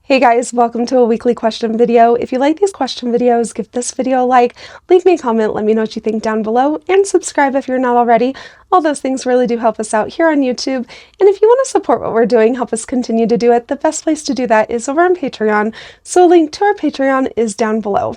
Hey guys, welcome to a weekly question video. If you like these question videos, give this video a like, leave me a comment, let me know what you think down below, and subscribe if you're not already. All those things really do help us out here on YouTube. And if you want to support what we're doing, help us continue to do it, the best place to do that is over on Patreon. So a link to our Patreon is down below.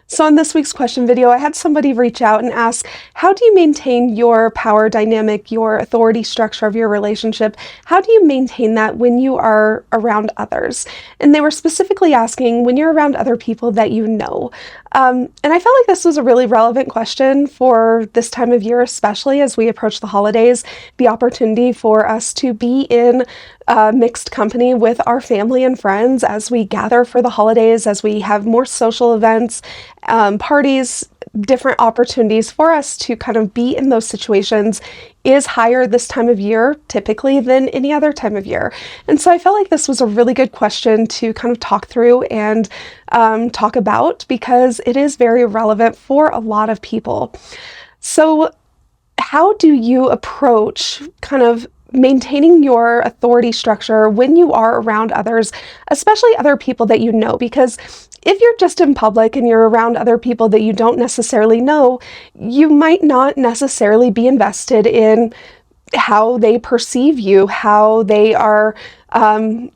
So in this week's question video, I had somebody reach out and ask, how do you maintain your power dynamic, your authority structure of your relationship? How do you maintain that when you are around others? And they were specifically asking when you're around other people that you know. And I felt like this was a really relevant question for this time of year, especially as we approach the holidays, the opportunity for us to be in mixed company with our family and friends as we gather for the holidays, as we have more social events, parties, different opportunities for us to kind of be in those situations is higher this time of year typically than any other time of year. And so I felt like this was a really good question to kind of talk through and talk about because it is very relevant for a lot of people. So how do you approach kind of maintaining your authority structure when you are around others, especially other people that you know? Because if you're just in public and you're around other people that you don't necessarily know, you might not necessarily be invested in how they perceive you, how they are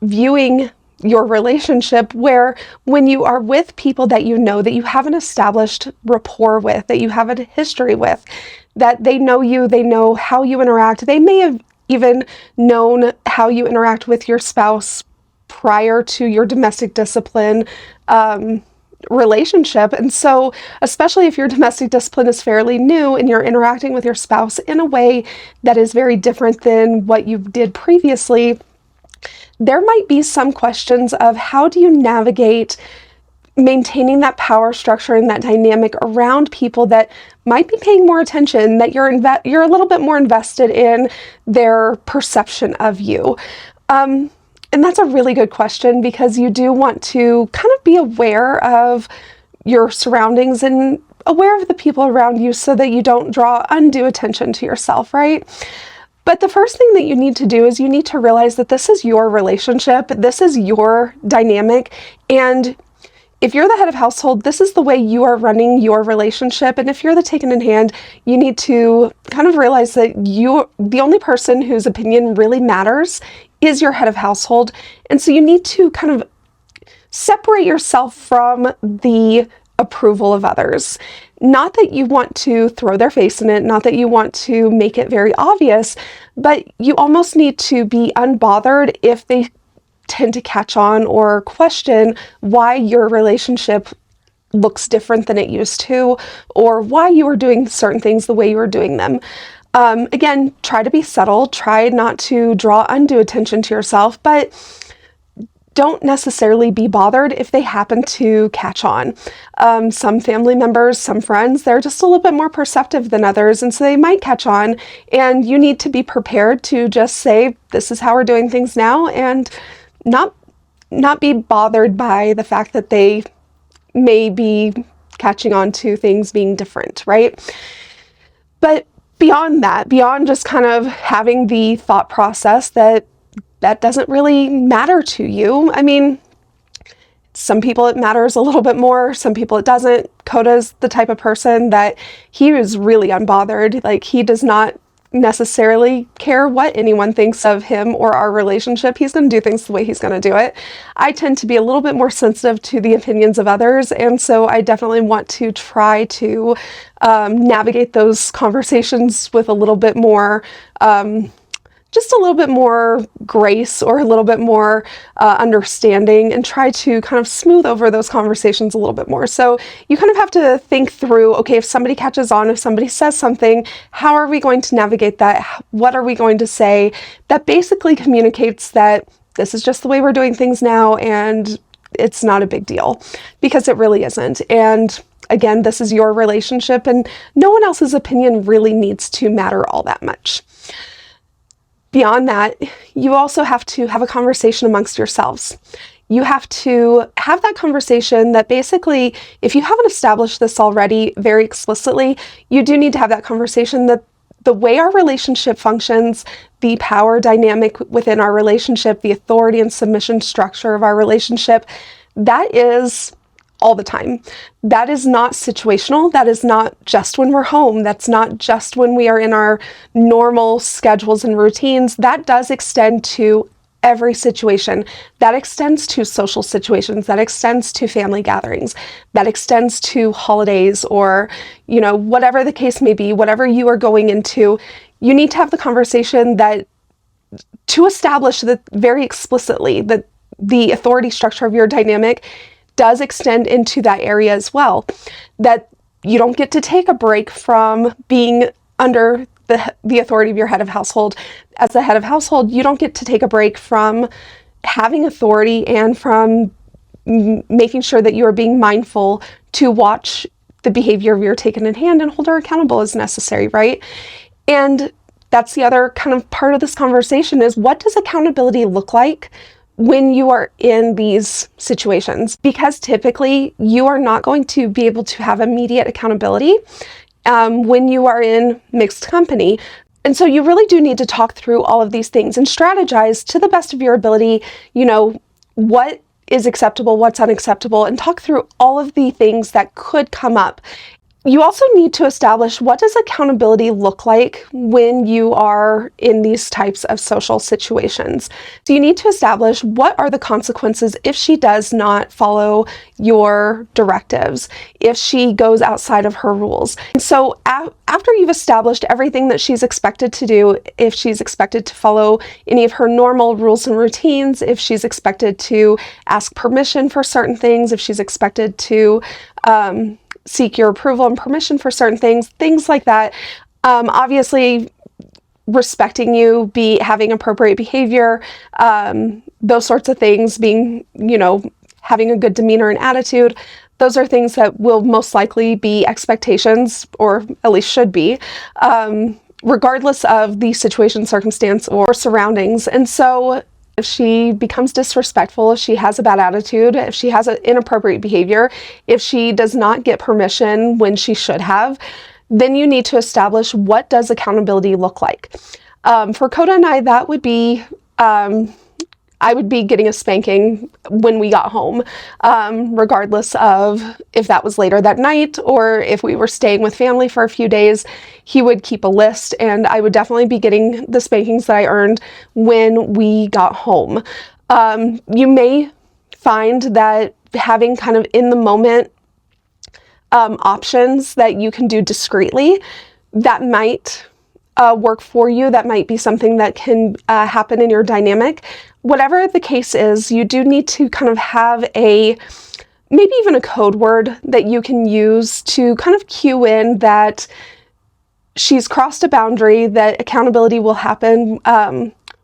viewing your relationship, where when you are with people that you know, that you have an established rapport with, that you have a history with, that they know you, they know how you interact, they may have even known how you interact with your spouse prior to your domestic discipline relationship. And so, especially if your domestic discipline is fairly new and you're interacting with your spouse in a way that is very different than what you did previously, there might be some questions of how do you navigate maintaining that power structure and that dynamic around people that might be paying more attention, that you're a little bit more invested in their perception of you. And that's a really good question because you do want to kind of be aware of your surroundings and aware of the people around you so that you don't draw undue attention to yourself, right? But the first thing that you need to do is you need to realize that this is your relationship, this is your dynamic, and if you're the head of household, this is the way you are running your relationship. And if you're the taken in hand, you need to kind of realize that the only person whose opinion really matters is your head of household. And so you need to kind of separate yourself from the approval of others. Not that you want to throw their face in it, not that you want to make it very obvious, but you almost need to be unbothered if they tend to catch on or question why your relationship looks different than it used to, or why you are doing certain things the way you are doing them. Again, try to be subtle, try not to draw undue attention to yourself, but don't necessarily be bothered if they happen to catch on. Some family members, some friends, they're just a little bit more perceptive than others, and so they might catch on, and you need to be prepared to just say, this is how we're doing things now, and not be bothered by the fact that they may be catching on to things being different, right? But beyond that, beyond just kind of having the thought process that doesn't really matter to you. I mean, some people it matters a little bit more, some people it doesn't. Coda's the type of person that he is really unbothered. Like, he does not necessarily care what anyone thinks of him or our relationship. He's going to do things the way he's going to do it. I tend to be a little bit more sensitive to the opinions of others, and so I definitely want to try to navigate those conversations with a little bit more just a little bit more grace or a little bit more understanding, and try to kind of smooth over those conversations a little bit more. So you kind of have to think through, okay, if somebody catches on, if somebody says something, how are we going to navigate that? What are we going to say that basically communicates that this is just the way we're doing things now and it's not a big deal, because it really isn't. And again, this is your relationship and no one else's opinion really needs to matter all that much. Beyond that, you also have to have a conversation amongst yourselves. You have to have that conversation that basically, if you haven't established this already very explicitly, you do need to have that conversation that the way our relationship functions, the power dynamic within our relationship, the authority and submission structure of our relationship, that is all the time. That is not situational. That is not just when we're home. That's not just when we are in our normal schedules and routines. That does extend to every situation. That extends to social situations. That extends to family gatherings. That extends to holidays, or, whatever the case may be, whatever you are going into, you need to have the conversation to establish that very explicitly that the authority structure of your dynamic does extend into that area as well. That you don't get to take a break from being under the authority of your head of household. As the head of household, you don't get to take a break from having authority and from making sure that you are being mindful to watch the behavior of your taken in hand and hold her accountable as necessary, right? And that's the other kind of part of this conversation is, what does accountability look like when you are in these situations? Because typically you are not going to be able to have immediate accountability when you are in mixed company. And so you really do need to talk through all of these things and strategize to the best of your ability, what is acceptable, what's unacceptable, and talk through all of the things that could come up. You also need to establish, what does accountability look like when you are in these types of social situations? So you need to establish, what are the consequences if she does not follow your directives, if she goes outside of her rules. And so after you've established everything that she's expected to do, if she's expected to follow any of her normal rules and routines, if she's expected to ask permission for certain things, if she's expected to seek your approval and permission for certain things like that. Obviously, respecting you, having appropriate behavior, those sorts of things, being, having a good demeanor and attitude. Those are things that will most likely be expectations, or at least should be, regardless of the situation, circumstance, or surroundings. And so if she becomes disrespectful, if she has a bad attitude, if she has an inappropriate behavior, if she does not get permission when she should have, then you need to establish, what does accountability look like? For Coda and I, that would be, I would be getting a spanking when we got home, regardless of if that was later that night or if we were staying with family for a few days. He would keep a list, and I would definitely be getting the spankings that I earned when we got home. You may find that having kind of in the moment options that you can do discreetly, that might work for you. That might be something that can happen in your dynamic. Whatever the case is, you do need to kind of have maybe even a code word that you can use to kind of cue in that she's crossed a boundary, that accountability will happen,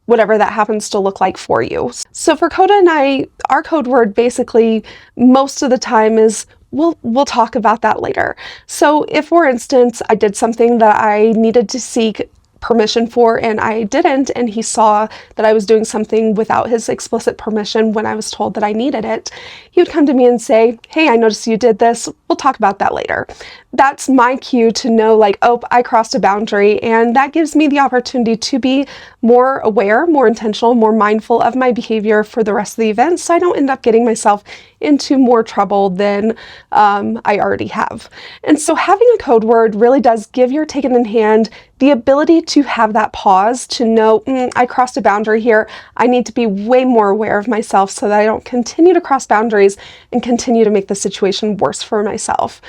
whatever that happens to look like for you. So for Coda and I, our code word basically most of the time is, we'll talk about that later. So if, for instance, I did something that I needed to seek permission for and I didn't, and he saw that I was doing something without his explicit permission when I was told that I needed it, he would come to me and say, hey, I noticed you did this. We'll talk about that later. That's my cue to know, like, oh, I crossed a boundary, and that gives me the opportunity to be more aware, more intentional, more mindful of my behavior for the rest of the event, so I don't end up getting myself into more trouble than I already have. And so having a code word really does give your taken in hand the ability to have that pause, to know, I crossed a boundary here. I need to be way more aware of myself so that I don't continue to cross boundaries and continue to make the situation worse for myself.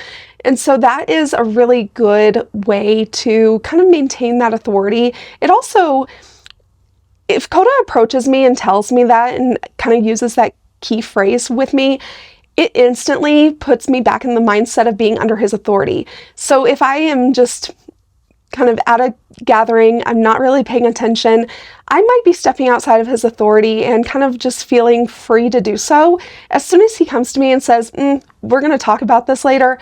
And so that is a really good way to kind of maintain that authority. It also, if Coda approaches me and tells me that and kind of uses that key phrase with me, it instantly puts me back in the mindset of being under his authority. So if I am just kind of at a gathering, I'm not really paying attention, I might be stepping outside of his authority and kind of just feeling free to do so. As soon as he comes to me and says, we're going to talk about this later,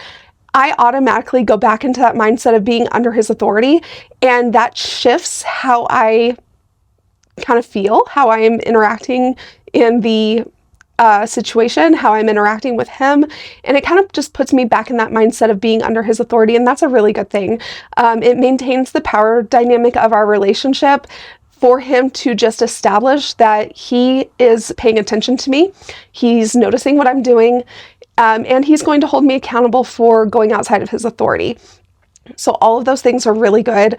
I automatically go back into that mindset of being under his authority, and that shifts how I kind of feel, how I am interacting in the situation, how I'm interacting with him, and it kind of just puts me back in that mindset of being under his authority, and that's a really good thing. It maintains the power dynamic of our relationship for him to just establish that he is paying attention to me, he's noticing what I'm doing, and he's going to hold me accountable for going outside of his authority. So all of those things are really good.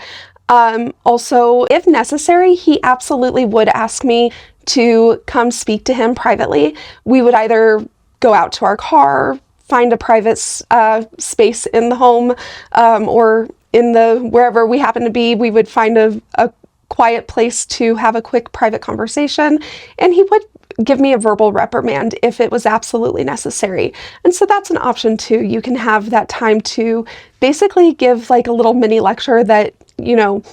Also, if necessary, he absolutely would ask me to come speak to him privately. We would either go out to our car, find a private space in the home, or in the wherever we happen to be. We would find a quiet place to have a quick private conversation, and he would give me a verbal reprimand if it was absolutely necessary. And so that's an option too. You can have that time to basically give like a little mini lecture that, you know,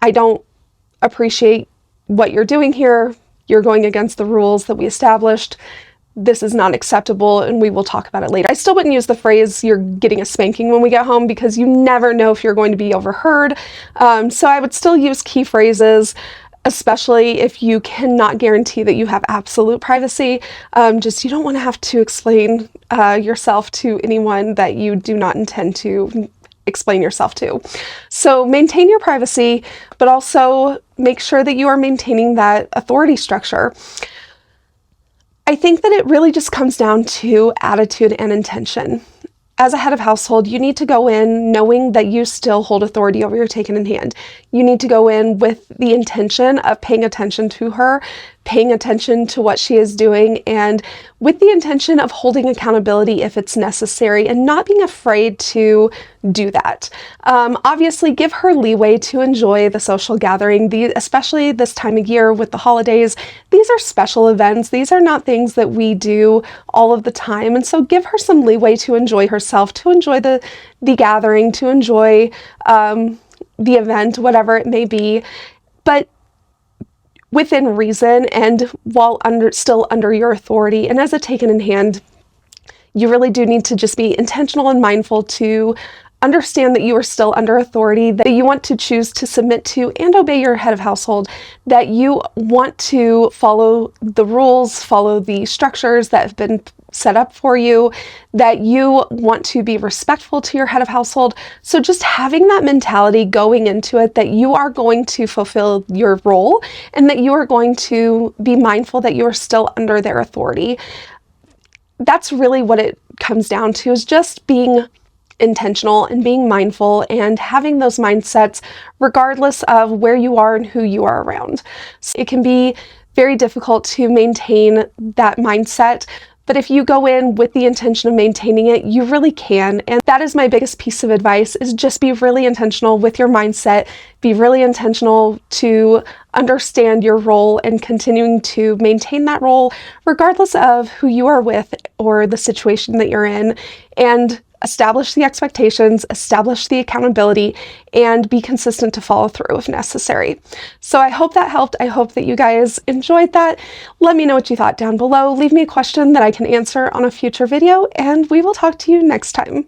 I don't appreciate what you're doing here. You're going against the rules that we established. This is not acceptable, and we will talk about it later. I still wouldn't use the phrase, you're getting a spanking when we get home, because you never know if you're going to be overheard. So I would still use key phrases, especially if you cannot guarantee that you have absolute privacy. Just you don't want to have to explain yourself to anyone that you do not intend to explain yourself to. So maintain your privacy, but also make sure that you are maintaining that authority structure. I think that it really just comes down to attitude and intention. As a head of household, you need to go in knowing that you still hold authority over your taken in hand. You need to go in with the intention of paying attention to her, paying attention to what she is doing, and with the intention of holding accountability if it's necessary, and not being afraid to do that. Obviously, give her leeway to enjoy the social gathering, especially this time of year with the holidays. These are special events. These are not things that we do all of the time, and so give her some leeway to enjoy herself, to enjoy the gathering, to enjoy the event, whatever it may be, but within reason and while still under your authority. And as a taken in hand, you really do need to just be intentional and mindful to understand that you are still under authority, that you want to choose to submit to and obey your head of household, that you want to follow the rules, follow the structures that have been set up for you, that you want to be respectful to your head of household. So just having that mentality going into it, that you are going to fulfill your role and that you are going to be mindful that you are still under their authority. That's really what it comes down to, is just being intentional and being mindful and having those mindsets regardless of where you are and who you are around. So it can be very difficult to maintain that mindset, but if you go in with the intention of maintaining it, you really can. And that is my biggest piece of advice, is just be really intentional with your mindset, be really intentional to understand your role and continuing to maintain that role regardless of who you are with or the situation that you're in, and establish the expectations, establish the accountability, and be consistent to follow through if necessary. So I hope that helped. I hope that you guys enjoyed that. Let me know what you thought down below. Leave me a question that I can answer on a future video, and we will talk to you next time.